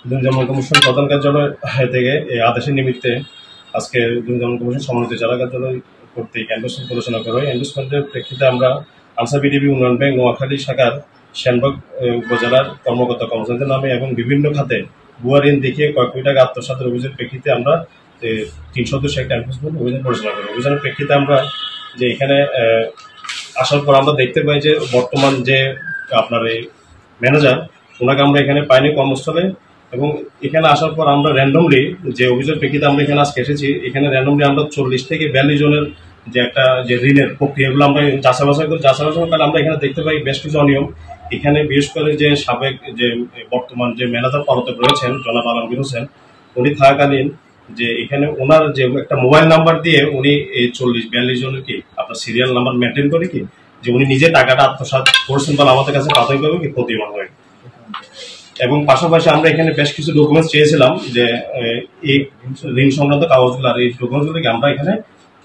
দুর্নীতি কমিশন প্রধান কার্যালয় থেকে এই আদেশের নিমিত্তে আজকে দুর্নীতি কমিশন সমন্বিত জেলা কার্যালয় কর্তৃক এন্ডোসমেন্ট ঘোষণা করা হয়। এন্ডোসমেন্টের প্রেক্ষিতে আমরা আনসার বিডিবি উন্নয়ন ব্যাংক নোয়াখালী শাখার শ্যানবাগ উপজেলার কর্মকর্তা কর্মচারীদের নামে এবং বিভিন্ন খাতে ভুয়া ঋণ দেখিয়ে কয়েক কোটি টাকা আত্মসাতের অভিযোগের প্রেক্ষিতে আমরা 3 সদস্য একটা এনফোর্সমেন্ট অভিযান পরিচালনা করি। অভিযানের প্রেক্ষিতে আমরা যে এখানে আসার পর আমরা দেখতে পাই যে বর্তমান যে আপনার এই ম্যানেজার ওনাকে আমরা এখানে পাইনি কর্মস্থলে, এবং এখানে আসার পর আমরা র্যান্ডমলি যে অভিযোগ প্রেক্ষিতে আমরা এখানে আজকে এসেছি, এখানে র্যান্ডমলি আমরা 40 থেকে 42 জনের যে একটা যে ঋণের প্রক্রিয়াগুলো আমরা যাচাই বাছাই করি। যাচাই বাছাই করে আমরা এখানে দেখতে পাই বেশ কিছু অনিয়ম। এখানে বিশেষ করে যে সাবেক যে বর্তমান যে ম্যানেজার পদত্যাগ রয়েছেন জনাব আলমগীর হোসেন, উনি থাকাকালীন যে এখানে ওনার যে একটা মোবাইল নাম্বার দিয়ে উনি এই 40-42 জনের কি আপনার সিরিয়াল নাম্বার মেনটেন করে কি যে উনি নিজে টাকাটা আত্মসাৎ করছেন বলে আমাদের কাছে প্রাথমিকভাবে কি প্রতিমান হয়। এবং পাশাপাশি আমরা এখানে বেশ কিছু ডকুমেন্টস চেয়েছিলাম যে এই ঋণ সংক্রান্ত কাগজগুলো, আর এই ডকুমেন্টসগুলোকে আমরা এখানে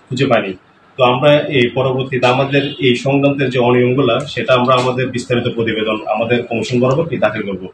খুঁজে পাইনি। তো আমরা এই পরবর্তীতে আমাদের এই সংক্রান্তের যে অনিয়মগুলো সেটা আমরা আমাদের বিস্তারিত প্রতিবেদন আমাদের কমিশন বরাবর কি দাখিল করবো।